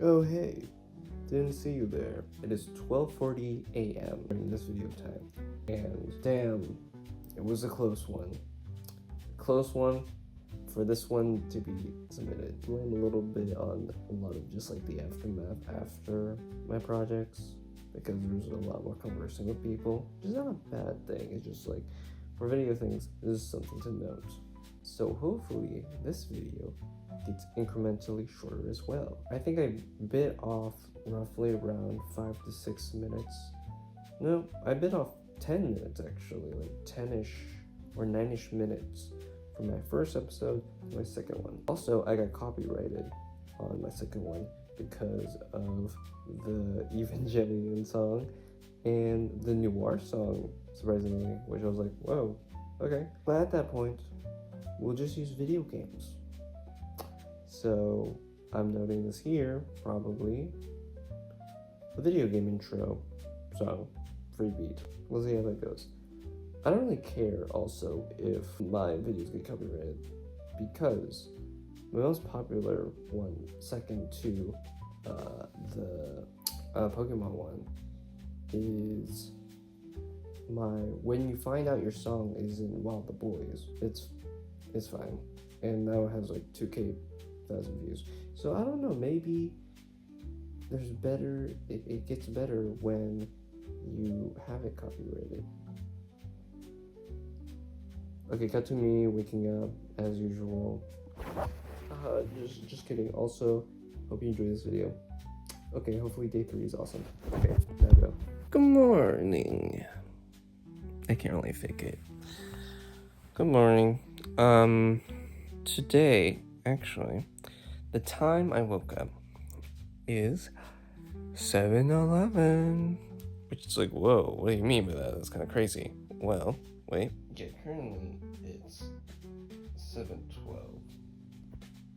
Oh hey, didn't see you there. It is 12:40 a.m. during this video time. And damn, it was a close one. Close one for this one to be submitted. I'm a little bit on a lot of just like the aftermath after my projects, because there's a lot more conversing with people, which is not a bad thing. It's just like for video things, this is something to note. So hopefully this video gets incrementally shorter as well. I think I bit off roughly around 5 to 6 minutes. No, I bit off 10 minutes actually, like 10-ish or 9-ish minutes from my first episode to my second one. Also, I got copyrighted on my second one because of the Evangelion song and the Noir song, surprisingly, which I was like, whoa, okay. But at that point, we'll just use video games. So I'm noting this here, probably a video game intro song, free beat. We'll see how that goes. I don't really care also if my videos get copyrighted, because my most popular one, second to the Pokemon one, is my When You Find Out Your Song is in Wild the Boys. It's fine, and now it has like 2,000 views. So I don't know, maybe there's better, it gets better when you have it copyrighted. Okay, cut to me waking up as usual. Just kidding. Also, hope you enjoy this video. Okay, hopefully day 3 is awesome. Okay, now go. Good morning. I can't really fake it. Good morning. Today, actually, the time I woke up is 7:11, which is like, whoa, what do you mean by that? That's kind of crazy. Well, wait. Yeah, currently it's 7:12,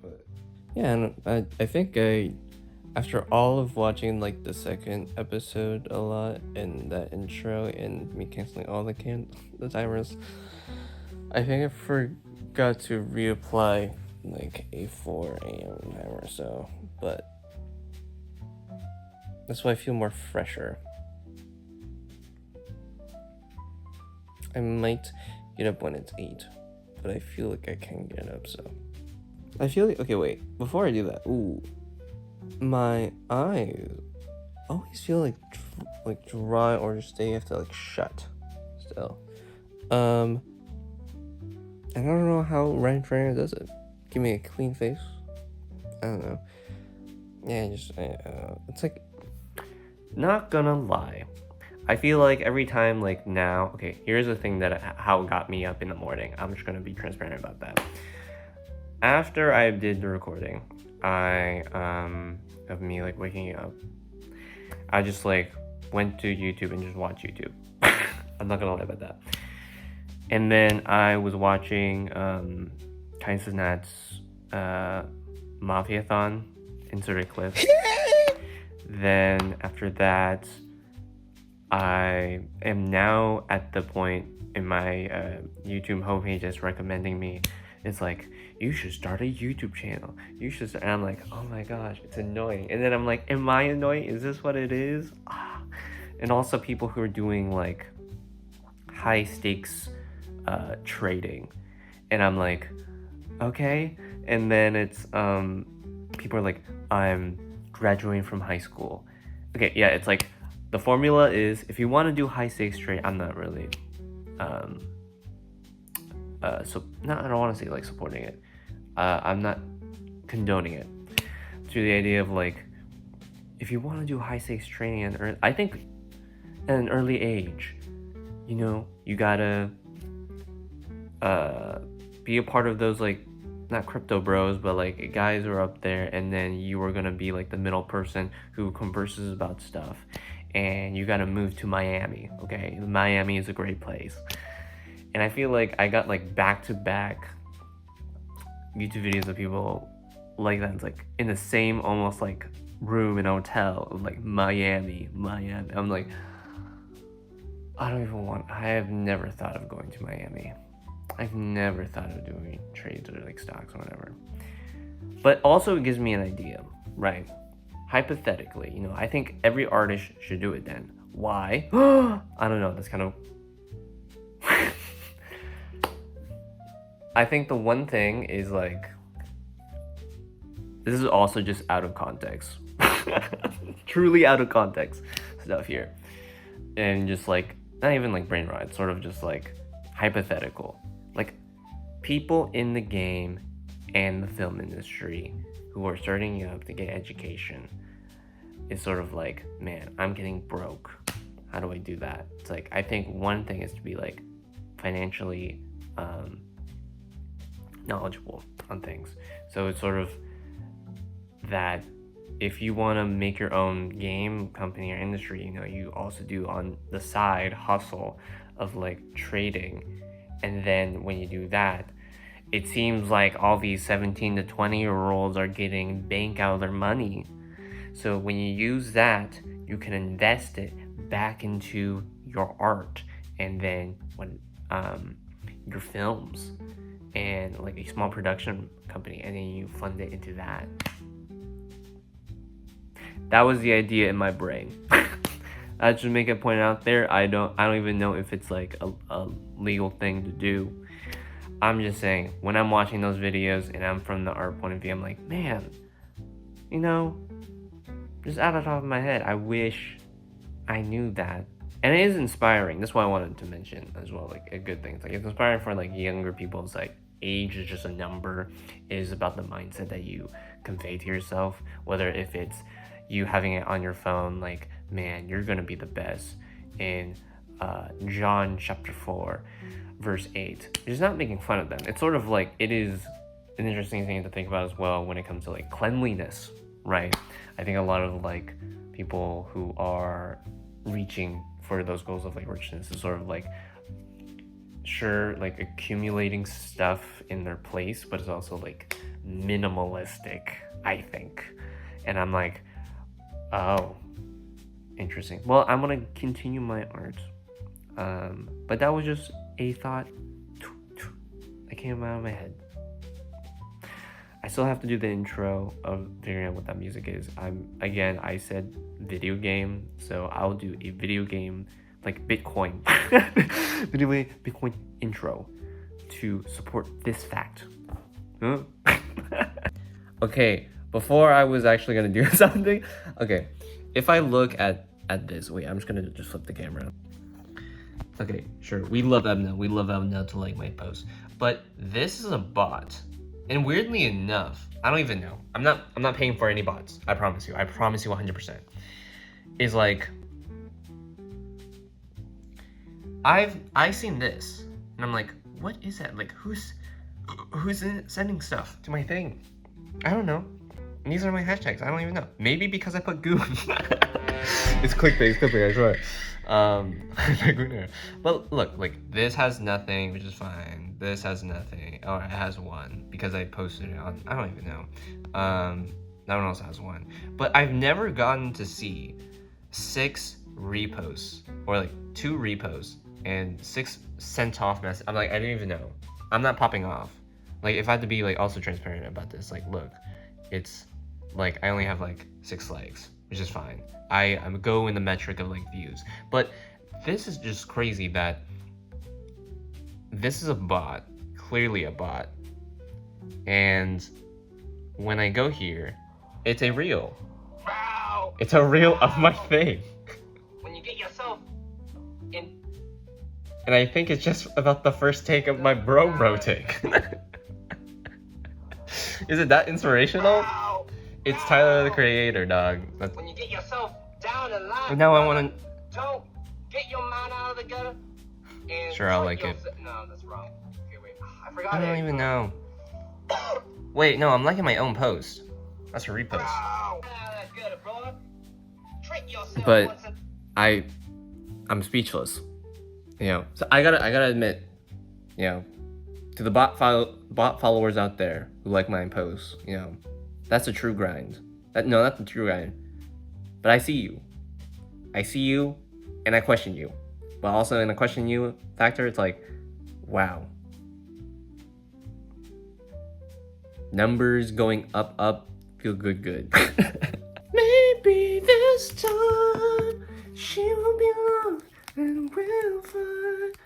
but yeah, and I think after all of watching like the second episode a lot and that intro and me canceling all the timers, I think I forgot to reapply like a 4 a.m. timer, so, but that's why I feel more fresher. I might get up when it's 8, but I feel like I can get up, so. I feel like, okay, wait, before I do that, my eyes always feel like dry, or just they have to like shut still. And I don't know how Ryan Trainer does it. Give me a clean face. I don't know. Yeah, it's like, not gonna lie, I feel like every time, like now, okay, here's the thing how it got me up in the morning. I'm just gonna be transparent about that. After I did the recording, of me like waking up, I just like went to YouTube and just watched YouTube. I'm not gonna lie about that. And then I was watching Kainsanat's Mafiathon, inserted clip. Then after that, I am now at the point in my YouTube homepage that's recommending me. It's like, you should start a YouTube channel. You should start. And I'm like, oh my gosh, it's annoying. And then I'm like, am I annoying? Is this what it is? And also people who are doing like high stakes trading. And I'm like, okay. And then it's people are like, I'm graduating from high school. Okay, yeah, it's like, the formula is, if you want to do high stakes trade, I'm not really I don't want to say like supporting it. I'm not condoning it. To the idea of like, if you want to do high stakes trading, I think at an early age, you know, you gotta be a part of those, like, not crypto bros, but like guys who are up there, and then you are gonna be like the middle person who converses about stuff, and you gotta move to Miami. Okay, Miami is a great place. And I feel like I got like back-to-back YouTube videos of people like that. It's like in the same almost like room in a hotel of like Miami. I'm like, I have never thought of going to Miami. I've never thought of doing trades or like stocks or whatever. But also it gives me an idea, right? hypothetically, you know, I think every artist should do it then. Why? I don't know, that's kind of... I think the one thing is like, this is also just out of context. Truly out of context stuff here. And just like, not even like brain rot, it's sort of just like hypothetical. Like, people in the game and the film industry who are starting up to get education is sort of like, man, I'm getting broke. How do I do that? It's like, I think one thing is to be like financially knowledgeable on things. So it's sort of that if you want to make your own game company or industry, you know, you also do on the side hustle of like trading. And then when you do that, it seems like all these 17 to 20-year-olds are getting bank out of their money. So when you use that, you can invest it back into your art, and then when your films and like a small production company, and then you fund it into that. That was the idea in my brain. I just make a point out there. I don't even know if it's like a legal thing to do. I'm just saying, when I'm watching those videos and I'm from the art point of view, I'm like, man, you know, just out of the top of my head, I wish I knew that. And it is inspiring. That's why I wanted to mention as well, like a good thing. It's like, it's inspiring for like younger people. It's like, age is just a number. It is about the mindset that you convey to yourself, whether if it's you having it on your phone, like, man, you're gonna be the best in John chapter 4 verse 8. Just not making fun of them. It's sort of like, it is an interesting thing to think about as well when it comes to like cleanliness, right? I think a lot of like people who are reaching for those goals of like richness is sort of like, sure, like accumulating stuff in their place, but it's also like minimalistic, I think. And I'm like, oh, interesting. Well, I'm gonna continue my art, but that was just a thought that came out of my head. I still have to do the intro of figuring out what that music is. I said video game, so I'll do a video game like Bitcoin Bitcoin intro to support this fact. Huh? Okay, before I was actually gonna do something. Okay, if I look at this, wait, I'm just gonna just flip the camera. Okay, sure, we love Ebna. We love Ebna to like my post, but this is a bot, and weirdly enough, I don't even know. I'm not paying for any bots. I promise you. I promise you 100%. Is like, I've seen this, and I'm like, what is that? Like, who's sending stuff to my thing? I don't know. And these are my hashtags. I don't even know. Maybe because I put goon. It's clickbait, I swear. But look, like, this has nothing, which is fine. This has nothing. Oh, it has one because I posted it on, I don't even know. No one else has one. But I've never gotten to see 6 reposts, or like 2 reposts and 6 sent off messages. I'm like, I didn't even know. I'm not popping off. Like, if I had to be like also transparent about this, like, look, it's like I only have like 6 likes, which is fine. I'm go in the metric of like views. But this is just crazy that this is a bot, clearly a bot. And when I go here, it's a reel. Wow. It's a reel of my thing. When you get yourself in. And I think it's just about the first take of my bro take. Is it that inspirational? Wow. It's Tyler the Creator, dog. When you get yourself down the line. But now I want to. Don't get your mind out of the gutter. And Sure, I'll like it. No, that's wrong. Okay, wait. I forgot. I don't even know. Wait, no, I'm liking my own post. That's a repost. Wow. That's good, bro. Trick yourself. But I'm speechless. You know, so I gotta admit, you know, to the bot followers out there who like my posts, you know, that's a true grind. No, not the true grind. But I see you. I see you, and I question you. But also in the question you factor, it's like, wow. Numbers going up, feel good. Maybe She will be loved and will find.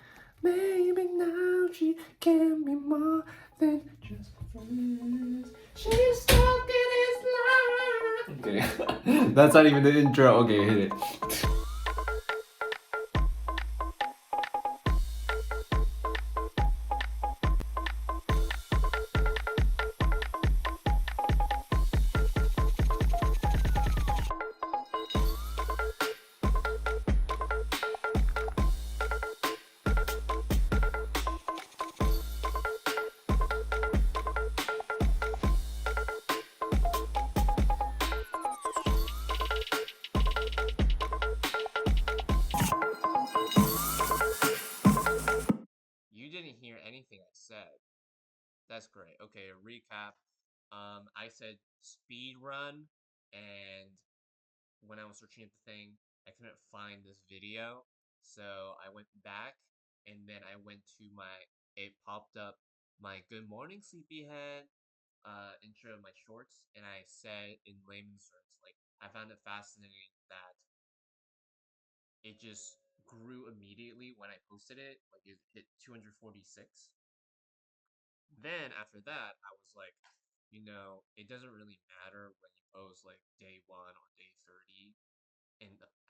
Maybe now she can be more than just friends. She's stuck in his life. I'm kidding. That's not even the intro. Okay, hit it. You didn't hear anything I said. That's great. Okay, a recap. I said speed run, and when I was searching at the thing, I couldn't find this video, so I went back, and then I went to it popped up my Good Morning Sleepyhead intro of my shorts, and I said in layman's terms, like, I found it fascinating that it just grew immediately when I posted it, like it hit 246. Then after that, I was like, it doesn't really matter when you post like day 1 or day 30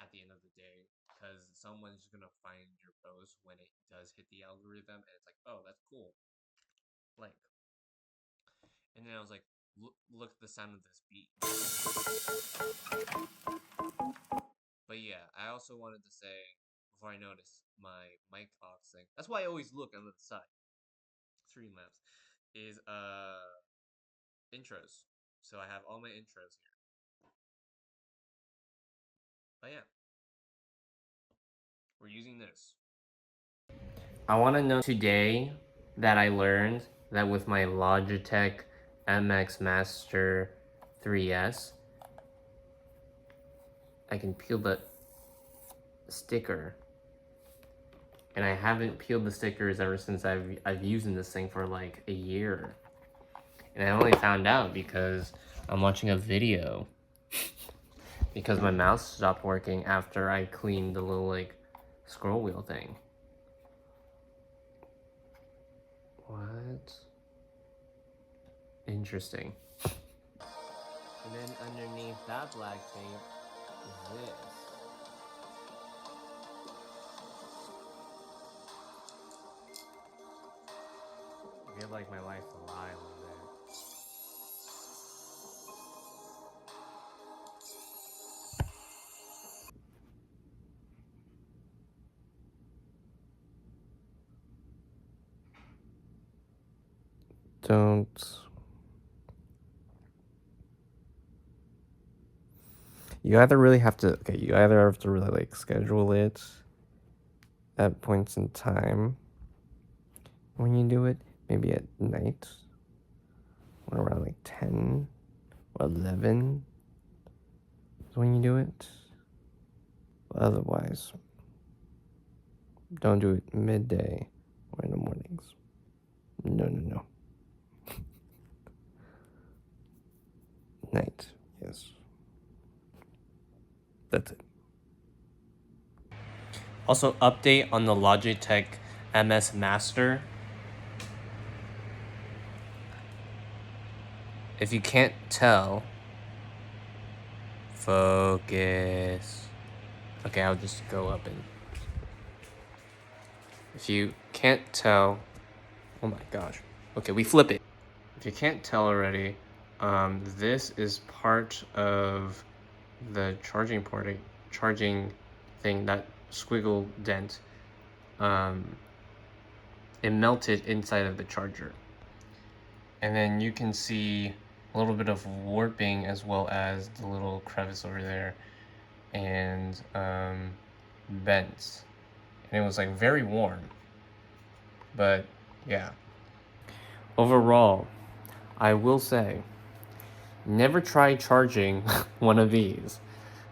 at the end of the day, because someone's gonna find your post when it does hit the algorithm, and it's like, oh, that's cool. Like, and then I was like, look at the sound of this beat. But yeah, I also wanted to say, before I noticed my mic off thing, that's why I always look on the side. Streamlabs is intros. So I have all my intros here. But yeah, we're using this. I want to know today that I learned that with my Logitech MX Master 3S, I can peel the sticker. And I haven't peeled the stickers ever since I've used this thing for like a year. And I only found out because I'm watching a video. Because my mouse stopped working after I cleaned the little like scroll wheel thing. What? Interesting. And then underneath that black tape is this. I feel like my life's a lie a little bit. Don't. You either really have to, you either have to really like schedule it at points in time when you do it, maybe at night, or around like 10 or 11 is when you do it. But otherwise, don't do it midday or in the mornings. No. Night, yes. That's it. Also, update on the Logitech MS Master. If you can't tell, focus. Okay, I'll just go up and. If you can't tell, oh my gosh. Okay, we flip it. If you can't tell already, this is part of the charging thing, that squiggle dent. It melted inside of the charger. And then you can see a little bit of warping as well as the little crevice over there, and bends. And it was like very warm. But yeah. Overall, I will say, never try charging one of these,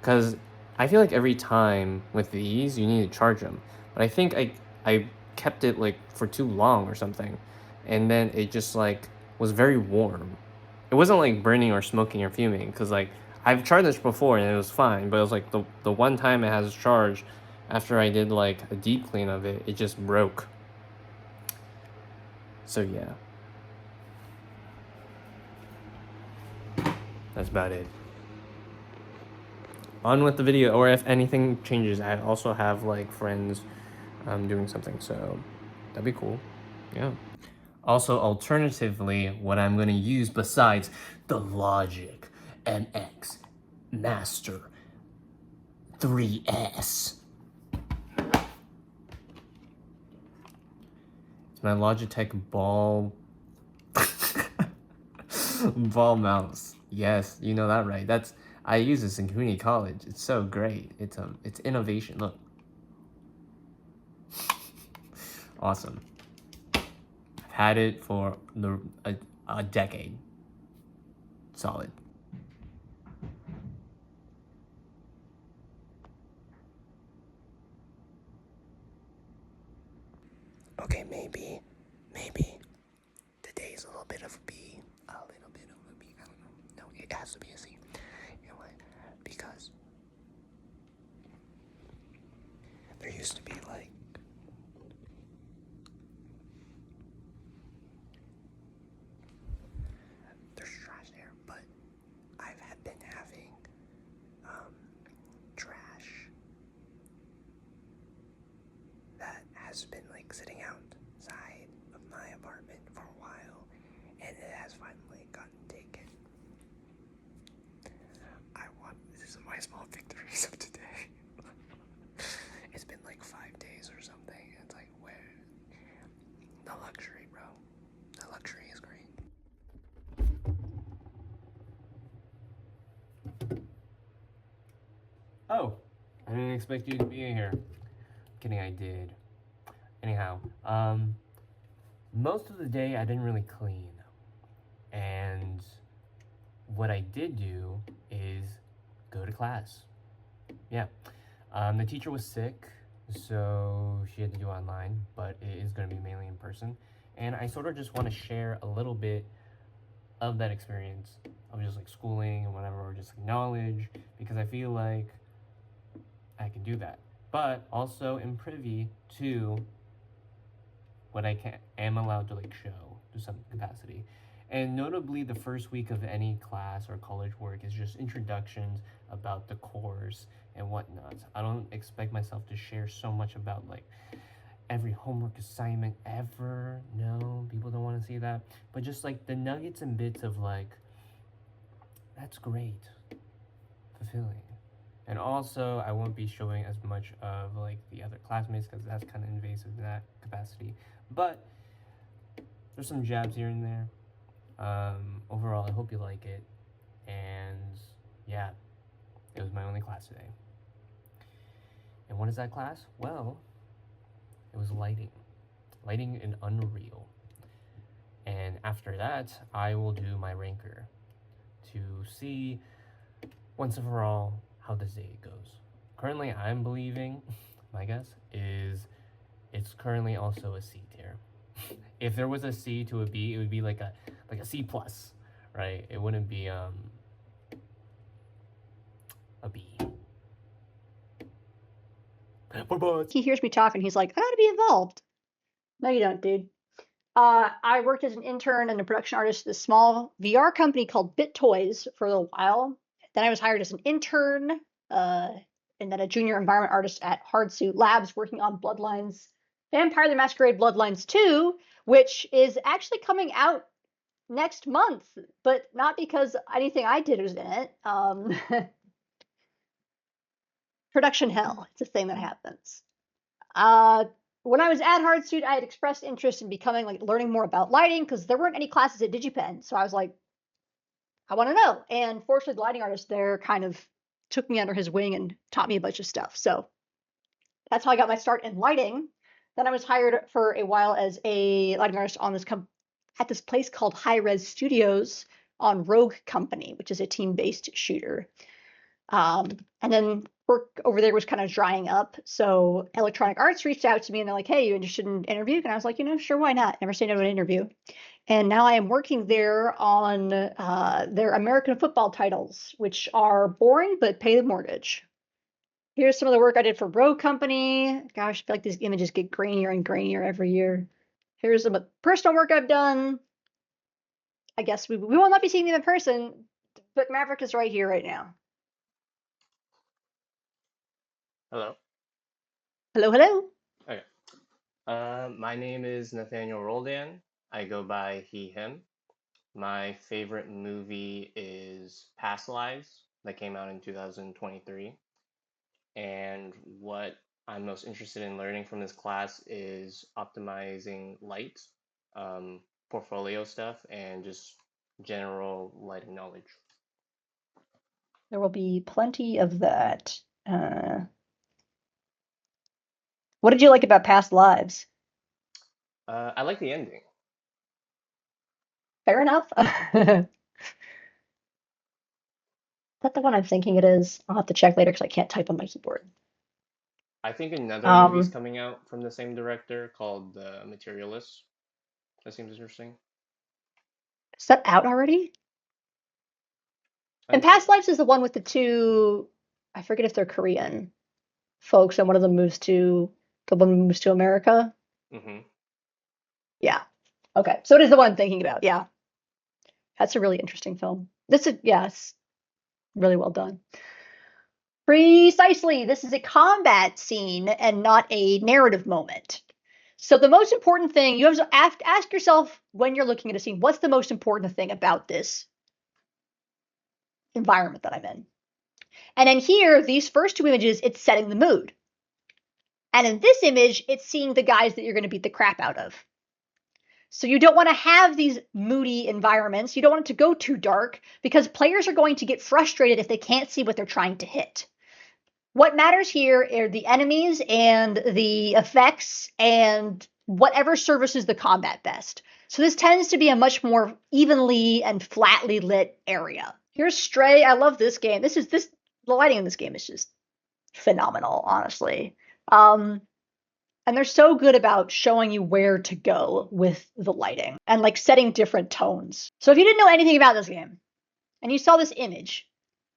because I feel like every time with these you need to charge them, but I think I kept it like for too long or something, and then it just like was very warm. It wasn't like burning or smoking or fuming, because like I've tried this before and it was fine, but it was like the one time it has charged after I did like a deep clean of it, it just broke. So yeah. That's about it. On with the video, or if anything changes, I also have like friends doing something, so that'd be cool. Yeah. Also, alternatively, what I'm going to use besides the Logic MX Master 3S. It's my Logitech ball ball mouse. Yes, you know that right. I use this in community college. It's so great. It's innovation. Look. Awesome. I've had it for a decade. Solid. Okay, maybe today's a little bit of a B. A little bit of a B. I don't know. No, it has to be a C. You know why? Because there used to be like there's trash there, but I've been having trash that has been like sitting outside of my apartment for a while, and it has finally gotten taken. This is my small victories of today. It's been like 5 days or something. It's like, where? The luxury, bro. The luxury is great. Oh, I didn't expect you to be in here. Kidding, I did. Anyhow, most of the day I didn't really clean. And what I did do is go to class. Yeah. The teacher was sick, so she had to do online, but it is going to be mainly in person. And I sort of just want to share a little bit of that experience of just like schooling and whatever, or just like knowledge, because I feel like I can do that. But also in privy to what I am allowed to like show to some capacity. And notably, the first week of any class or college work is just introductions about the course and whatnot. I don't expect myself to share so much about like every homework assignment ever. No, people don't want to see that. But just like the nuggets and bits of like, that's great, fulfilling. And also, I won't be showing as much of like the other classmates because that's kind of invasive in that capacity. But there's some jabs here and there. Overall, I hope you like it. And yeah, it was my only class today. And what is that class? Well, it was lighting in Unreal. And after that, I will do my ranker to see once and for all how this day goes. Currently, I'm believing, my guess is it's currently also a C tier. If there was a C to a B, it would be like a C plus, right? It wouldn't be a B. He hears me talking. He's like, I gotta be involved. No, you don't, dude. I worked as an intern and a production artist at a small VR company called Bit Toys for a little while. Then I was hired as an intern, and then a junior environment artist at Hardsuit Labs working on Bloodlines, Vampire the Masquerade Bloodlines 2, which is actually coming out next month, but not because anything I did was in it. Production hell. It's a thing that happens. When I was at Hardsuit, I had expressed interest in becoming like learning more about lighting because there weren't any classes at DigiPen. So I was like, I want to know. And fortunately, the lighting artist there kind of took me under his wing and taught me a bunch of stuff. So that's how I got my start in lighting. Then I was hired for a while as a lighting artist on at this place called High Res Studios on Rogue Company, which is a team-based shooter. And then work over there was kind of drying up. So Electronic Arts reached out to me and they're like, hey, you interested in an interview? And I was like, sure, why not? Never say no to an interview. And now I am working there on their American football titles, which are boring but pay the mortgage. Here's some of the work I did for Rogue Company. Gosh, I feel like these images get grainier and grainier every year. Here's some personal work I've done. I guess we will not be seeing them in person, but Maverick is right here right now. Hello. Hello, hello. Okay. My name is Nathaniel Roldan. I go by he, him. My favorite movie is Past Lives that came out in 2023. And what I'm most interested in learning from this class is optimizing light, portfolio stuff, and just general lighting knowledge. There will be plenty of that. What did you like about Past Lives? I like the ending. Fair enough. Is that the one I'm thinking it is? I'll have to check later because I can't type on my keyboard. I think another movie's Um, coming out from the same director called The Materialist. That seems interesting. is that out already? I And think so. Past Lives is the one with the two, I forget if they're Korean folks, and one of them moves to the one moves to America. Hmm. Yeah. Okay. So it is the one I'm thinking about. Yeah. That's a really interesting film. This is yes, really well done. Precisely. This is a combat scene and not a narrative moment. So the most important thing you have to ask yourself when you're looking at a scene, what's the most important thing about this environment that I'm in? And in here, these first two images, it's setting the mood. And in this image, it's seeing the guys that you're going to beat the crap out of. So you don't want to have these moody environments. You don't want it to go too dark because players are going to get frustrated if they can't see what they're trying to hit. What matters here are the enemies and the effects and whatever services the combat best. So this tends to be a much more evenly and flatly lit area. Here's Stray. I love this game. The lighting in this game is just phenomenal, honestly. And they're so good about showing you where to go with the lighting and like setting different tones. So if you didn't know anything about this game and you saw this image,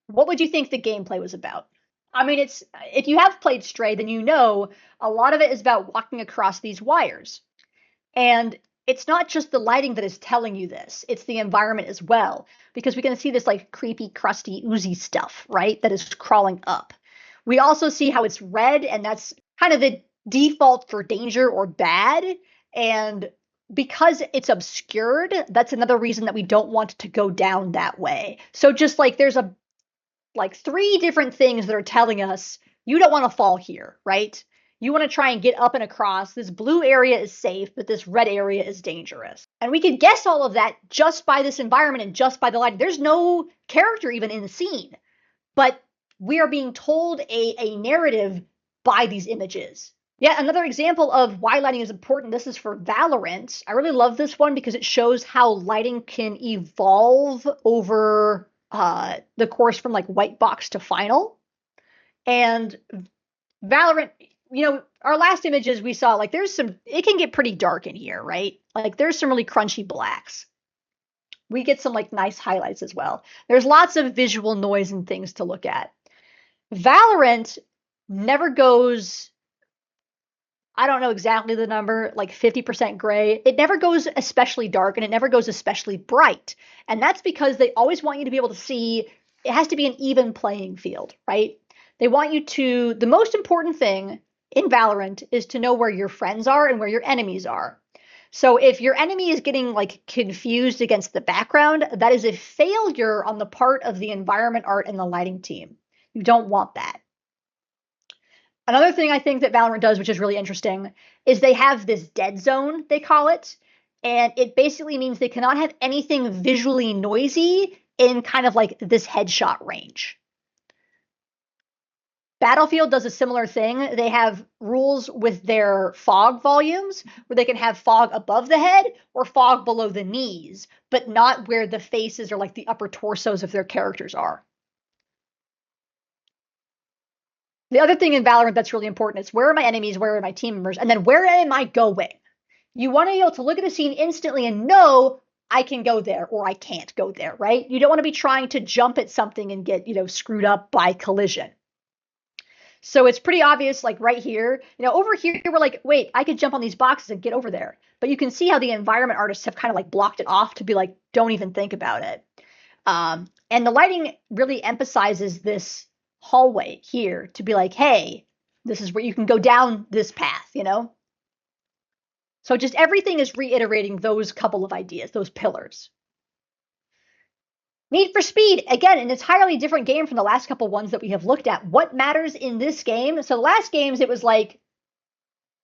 what would you think the gameplay was about? I mean, it's if you have played Stray, then you know a lot of it is about walking across these wires. And it's not just the lighting that is telling you this, it's the environment as well. Because we can see this like creepy, crusty, oozy stuff, right? That is crawling up. We also see how it's red, and that's kind of the default for danger or bad. And because it's obscured, that's another reason that we don't want to go down that way. So just like there's a like three different things that are telling us you don't want to fall here, right? You want to try and get up and across. This blue area is safe, but this red area is dangerous. And we could guess all of that just by this environment and just by the lighting. There's no character even in the scene, but we are being told a narrative by these images. Yeah, another example of why lighting is important. This is for Valorant. I really love this one because it shows how lighting can evolve over the course from like white box to final. And Valorant, our last images we saw, like it can get pretty dark in here, right? Like there's some really crunchy blacks. We get some like nice highlights as well. There's lots of visual noise and things to look at. Valorant never goes, I don't know exactly the number, like 50% gray. It never goes especially dark and it never goes especially bright. And that's because they always want you to be able to see, it has to be an even playing field, right? They want you to, the most important thing in Valorant is to know where your friends are and where your enemies are. So if your enemy is getting like confused against the background, that is a failure on the part of the environment art and the lighting team. You don't want that. Another thing I think that Valorant does, which is really interesting, is they have this dead zone, they call it. And it basically means they cannot have anything visually noisy in kind of like this headshot range. Battlefield does a similar thing. They have rules with their fog volumes where they can have fog above the head or fog below the knees, but not where the faces or like the upper torsos of their characters are. The other thing in Valorant that's really important is where are my enemies, where are my team members, and then where am I going? You want to be able to look at a scene instantly and know I can go there or I can't go there, right? You don't want to be trying to jump at something and get, screwed up by collision. So it's pretty obvious, like right here, over here, we're like, wait, I could jump on these boxes and get over there. But you can see how the environment artists have kind of like blocked it off to be like, don't even think about it. And the lighting really emphasizes this hallway here to be like, hey, this is where you can go down this path, So just everything is reiterating those couple of ideas, those pillars. Need for Speed, again, an entirely different game from the last couple ones that we have looked at. What matters in this game? So the last games, it was like,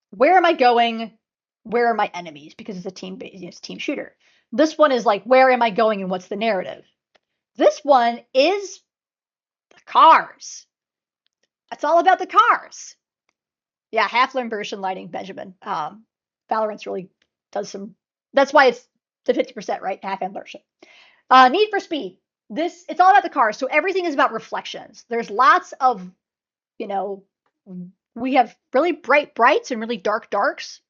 where am I going? Where are my enemies? Because it's a team shooter. This one is like, where am I going and what's the narrative? This one is the cars. It's all about the cars. Yeah, half-learned version lighting, Benjamin. Valorant's really does some. That's why it's the 50%, right? Half-end version. Need for Speed. It's all about the cars. So everything is about reflections. There's lots of, we have really bright brights and really dark darks,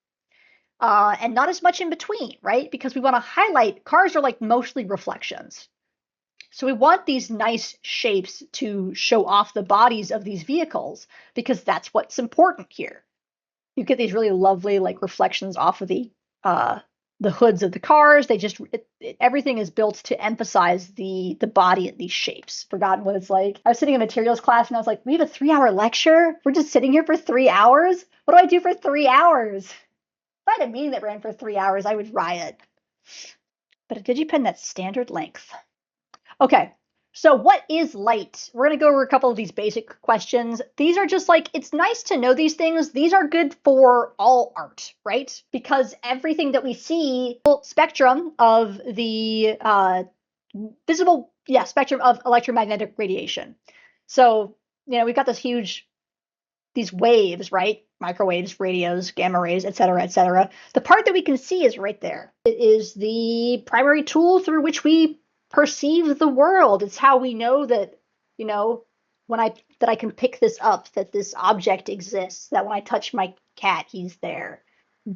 and not as much in between, right? Because we want to highlight cars are like mostly reflections. So we want these nice shapes to show off the bodies of these vehicles because that's what's important here. You get these really lovely like reflections off of the hoods of the cars. They just everything is built to emphasize the body and these shapes. Forgotten what it's like. I was sitting in materials class and I was like, we have a 3-hour lecture. We're just sitting here for 3 hours. What do I do for 3 hours? If I had a meeting that ran for 3 hours, I would riot. But a DigiPen that's standard length. Okay, so what is light? We're going to go over a couple of these basic questions. These are just like, it's nice to know these things. These are good for all art, right? Because everything that we see, spectrum of the visible, spectrum of electromagnetic radiation. So, we've got these waves, right? Microwaves, radios, gamma rays, et cetera, et cetera. The part that we can see is right there. It is the primary tool through which we perceive the world. It's how we know that, that I can pick this up, that this object exists, that when I touch my cat, he's there.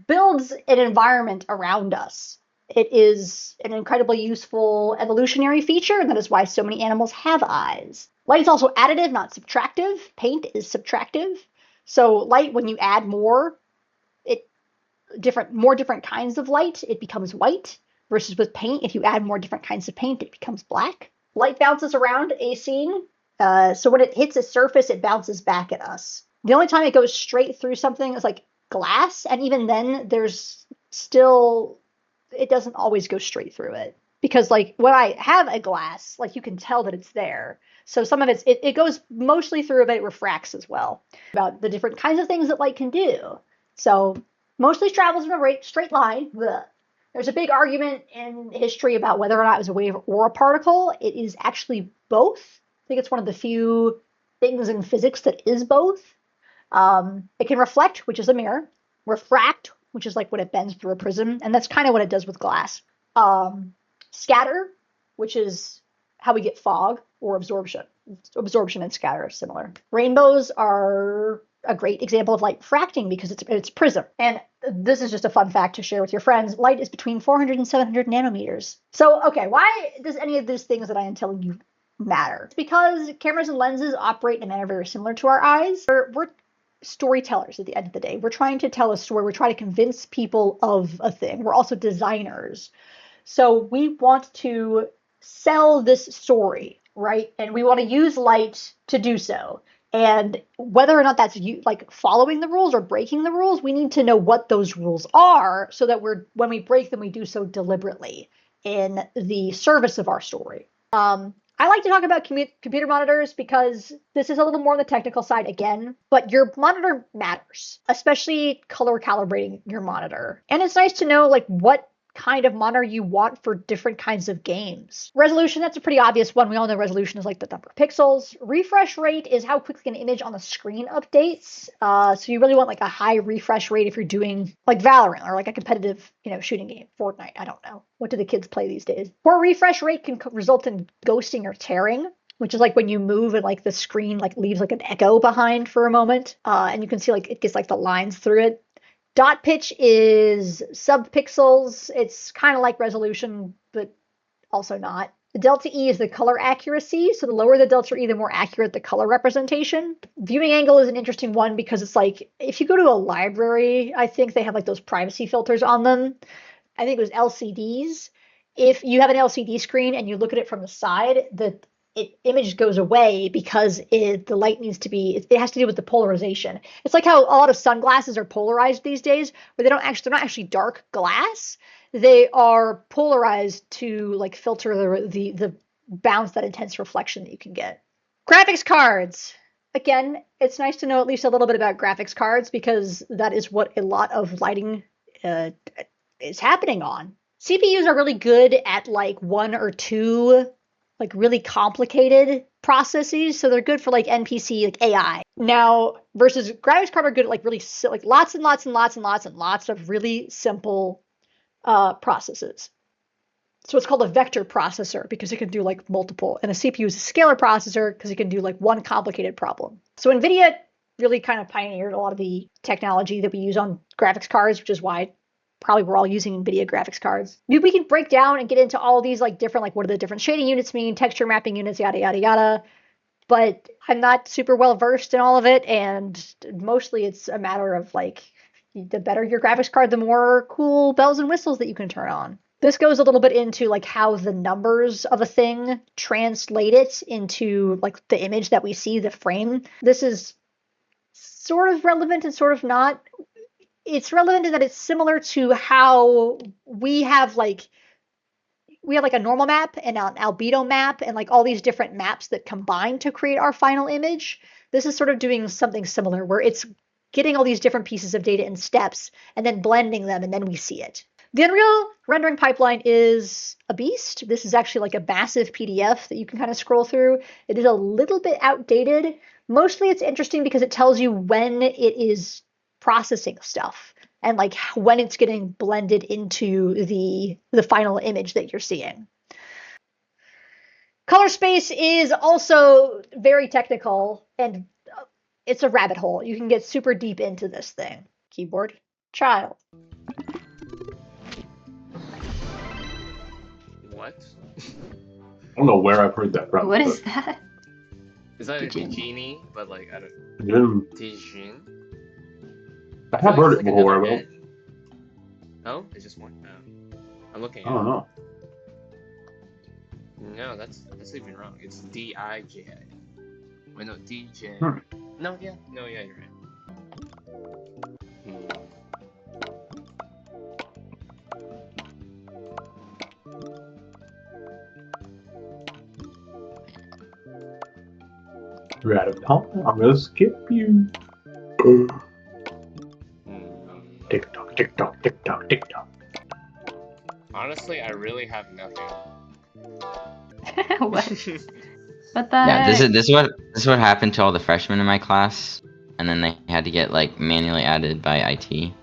Builds an environment around us. It is an incredibly useful evolutionary feature, and that is why so many animals have eyes. Light is also additive, not subtractive. Paint is subtractive. So light, when you add more different kinds of light, it becomes white. Versus with paint, if you add more different kinds of paint, it becomes black. Light bounces around a scene. So when it hits a surface, it bounces back at us. The only time it goes straight through something is like glass. And even then, it doesn't always go straight through it. Because like when I have a glass, like you can tell that it's there. So some of it goes mostly through, but it refracts as well. About the different kinds of things that light can do. So mostly travels in a straight line. Blech. There's a big argument in history about whether or not it was a wave or a particle. It is actually both. I think it's one of the few things in physics that is both. It can reflect, which is a mirror. Refract, which is like when it bends through a prism. And that's kind of what it does with glass. Scatter, which is how we get fog or absorption. Absorption and scatter are similar. Rainbows are a great example of light refracting because it's prism. And this is just a fun fact to share with your friends. Light is between 400 and 700 nanometers. So, okay, why does any of these things that I am telling you matter? It's because cameras and lenses operate in a manner very similar to our eyes. We're storytellers at the end of the day. We're trying to tell a story. We're trying to convince people of a thing. We're also designers. So we want to sell this story, right? And we want to use light to do so. And whether or not that's like following the rules or breaking the rules, we need to know what those rules are so that when we break them, we do so deliberately in the service of our story. I like to talk about computer monitors because this is a little more on the technical side again, but your monitor matters, especially color calibrating your monitor. And it's nice to know like what kind of monitor you want for different kinds of games. Resolution, that's a pretty obvious one. We all know resolution is like the number of pixels. Refresh rate is how quickly an image on the screen updates. So you really want like a high refresh rate if you're doing like Valorant or like a competitive, shooting game. Fortnite, I don't know. What do the kids play these days? Poor refresh rate can result in ghosting or tearing, which is like when you move and like the screen like leaves like an echo behind for a moment. And you can see like it gets like the lines through it. Dot pitch is sub-pixels. It's kind of like resolution, but also not. The delta E is the color accuracy. So the lower the delta E, the more accurate the color representation. Viewing angle is an interesting one because it's like if you go to a library, I think they have like those privacy filters on them. I think it was LCDs. If you have an LCD screen and you look at it from the side, the image goes away because the light needs to be, it has to do with the polarization. It's like how a lot of sunglasses are polarized they're not actually dark glass. They are polarized to like filter the bounce, that intense reflection that you can get. Graphics cards. Again, it's nice to know at least a little bit about graphics cards because that is what a lot of lighting is happening on. CPUs are really good at like one or two like really complicated processes, so they're good for like NPC, like AI. Now, versus graphics card are good at like really like lots and lots and lots and lots and lots of really simple processes. So it's called a vector processor because it can do like multiple, and a CPU is a scalar processor because it can do like one complicated problem. So NVIDIA really kind of pioneered a lot of the technology that we use on graphics cards, which is why probably we're all using NVIDIA graphics cards. We can break down and get into all these like different, like what do the different shading units mean, texture mapping units, yada, yada, yada. But I'm not super well versed in all of it. And mostly it's a matter of like, the better your graphics card, the more cool bells and whistles that you can turn on. This goes a little bit into like how the numbers of a thing translate it into like the image that we see, the frame. This is sort of relevant and sort of not. It's relevant in that it's similar to how we have like a normal map and an albedo map and like all these different maps that combine to create our final image. This is sort of doing something similar where it's getting all these different pieces of data in steps and then blending them, and then we see it. The Unreal rendering pipeline is a beast. This is actually like a massive PDF that you can kind of scroll through. It is a little bit outdated. Mostly it's interesting because it tells you when it is processing stuff and like when it's getting blended into the final image that you're seeing. Color space is also very technical, and it's a rabbit hole. You can get super deep into this thing. Keyboard, child. What? I don't know where I've heard that from. What is that? Is that a Dijin. genie? But like, I don't. Dijin? I have heard it before, but. but Oh, it's just one. I'm looking. I don't know. No, that's even wrong. It's D-I-J-I. Wait, no, DJ. No, yeah, you're right. You're out of time. I'm gonna skip you. Tick tock, tick tock, tick tock, tick tock. Honestly, I really have nothing. What? What the Yeah, heck? this is what happened to all the freshmen in my class, and then they had to get like manually added by IT.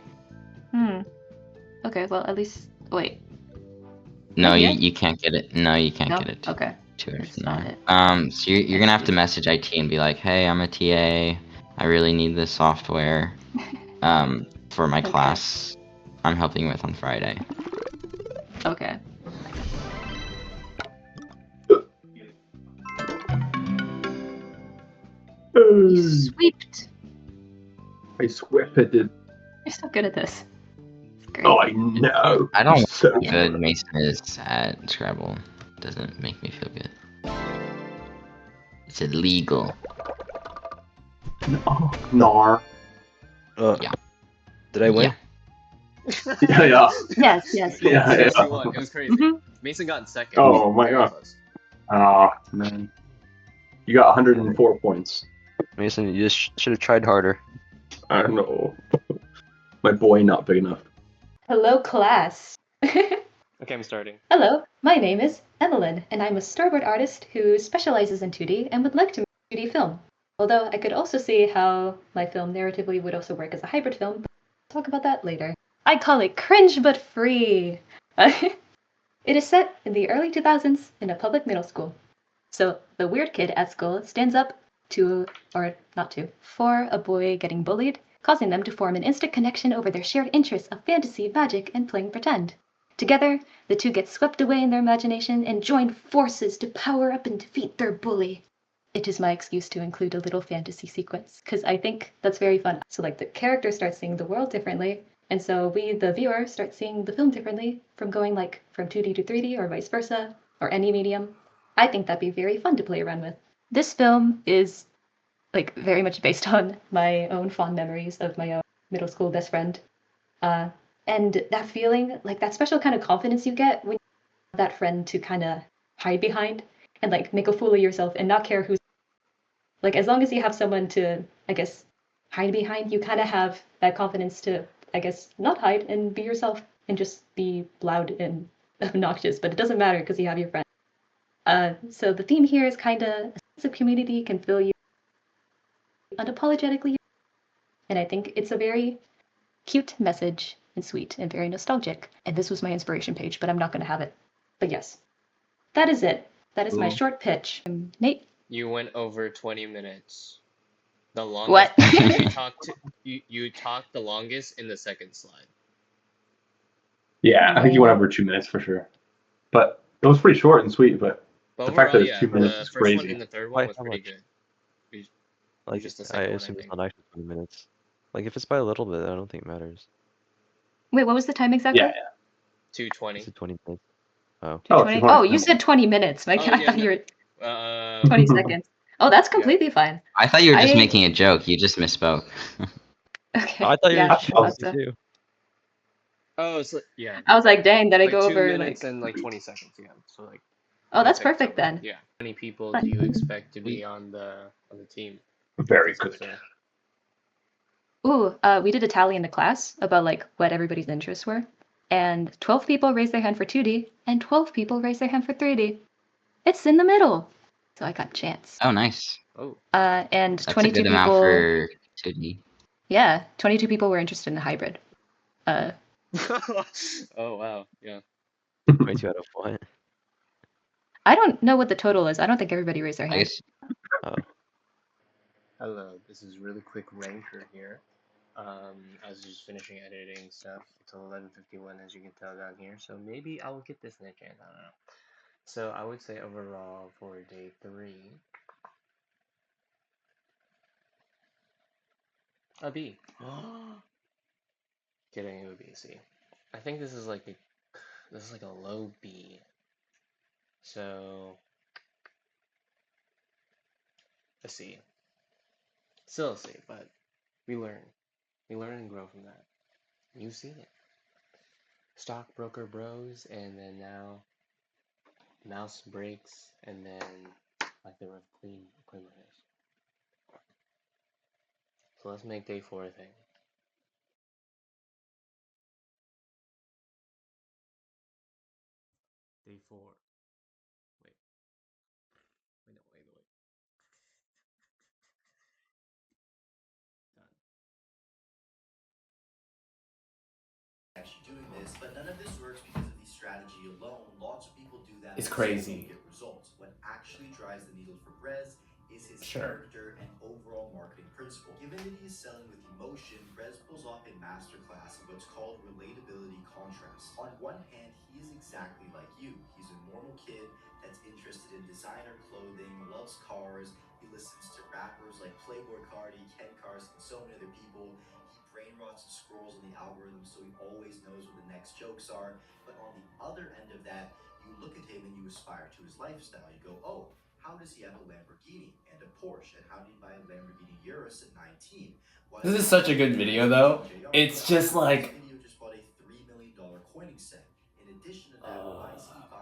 Okay, well at least wait. No, Yeah. you can't get it. No, you can't No? get it. Okay. To it. That's No. not it. So you're gonna have to message IT and be like, hey, I'm a TA. I really need this software. For my Okay. class. I'm helping with on Friday. Okay. You sweeped. I swept it. You're so good at this. It's great. Oh, I know. I don't So know how good Mason is at Scrabble. Doesn't make me feel good. It's illegal. Oh, Nar. Yeah. Did I win? Yeah. Yeah. Yes. Yeah, Yes, yeah. you won. It was crazy. Mhm. Mason got in second. Oh my Very god. close. Ah, man. You got 104 points. Mason, you just should have tried harder. I don't know. My boy not big enough. Hello, class. Okay, I'm starting. Hello, my name is Evelyn, and I'm a storyboard artist who specializes in 2D and would like to make a 2D film. Although I could also see how my film narratively would also work as a hybrid film, but I'll talk about that later. I call it cringe but free. It is set in the early 2000s in a public middle school. So the weird kid at school stands up to, or not to, for a boy getting bullied, causing them to form an instant connection over their shared interests of fantasy, magic, and playing pretend. Together, the two get swept away in their imagination and join forces to power up and defeat their bully. It is my excuse to include a little fantasy sequence, because I think that's very fun. So like the character starts seeing the world differently, and so we, the viewer, start seeing the film differently, from going like from 2D to 3D or vice versa, or any medium. I think that'd be very fun to play around with. This film is like very much based on my own fond memories of my own middle school best friend. And that feeling, like that special kind of confidence you get when you have that friend to kind of hide behind and like make a fool of yourself and not care who's like, as long as you have someone to, I guess, hide behind, you kind of have that confidence to, I guess, not hide and be yourself and just be loud and obnoxious, but it doesn't matter because you have your friend. So the theme here is kind of a sense of community can fill you unapologetically, and I think it's a very cute message and sweet and very nostalgic. And this was my inspiration page, but I'm not going to have it. But yes, that is it. That is my Cool. short pitch. Nate? You went over 20 minutes. The longest. What? You talked the longest in the second slide. Yeah, I think you went over 2 minutes for sure. But it was pretty short and sweet. But But the fact that overall, it's yeah, 2 minutes the is first one crazy. and the third Why, one was how pretty much? good. Like, Just the I second one, I assume it's think. not actually 20 minutes. Like, if it's by a little bit, I don't think it matters. Wait, what was the time exactly? Yeah, 220. Is it 20 minutes? Oh. 220? 200. Oh, you said 20 minutes. Like, Oh, I yeah, thought no. you were 20 seconds. Oh, that's completely fine. I thought you were just I- making a joke. You just misspoke. Okay. I thought you yeah, were I joking thought so. too. Oh, so yeah. I was like, dang, did I Like go 2 over minutes like? and like 20 seconds, yeah. So like. Oh, that's 20 seconds perfect over. then. Yeah. How many people do you expect to be on the team? Very This was good. Ooh, we did a tally in the class about like what everybody's interests were, and 12 people raised their hand for 2D, and 12 people raised their hand for 3D. It's in the middle, so I got a chance. Oh, nice. Oh. And That's a 22 good amount people. for 2D. Yeah, 22 people were interested in the hybrid. Oh wow, yeah. 22 out of what? I don't know what the total is. I don't think everybody raised their I hand. guess. Oh. Hello, this is really quick ranker here. I was just finishing editing stuff until 11:51, as you can tell down here. So maybe I will get this next chance. I don't know. So I would say overall for day 3, a B. Kidding, it would be a C. I think this is like a low B. So a C. Still a C, but we learn. We learn and grow from that. You've seen it. Stockbroker Bros, and then now Mouse Breaks, and then like the Clean Cleanliness. So let's make day 4 a thing. Day 4. Wait. Wait. Done. Actually doing this, but none of this works because of the strategy alone. Lots of people do that. It's but crazy. don't get results. What actually drives the needle for Brez is his Sure. character and overall marketing principle. Given that he is selling with emotion, Brez pulls off a masterclass of what's called relatability contrast. On one hand, he is exactly like you. He's a normal kid that's interested in designer clothing, loves cars. He listens to rappers like Playboy Cardi, Ken Carson, and so many other people. He brain rots and scrolls on the algorithm, so he always knows what the next jokes are. But on the other end of that, you look at him and you aspire to his lifestyle. You go, oh, how does he have a Lamborghini and a Porsche? And how did he buy a Lamborghini Urus at 19? This is such a good video, though. It's just like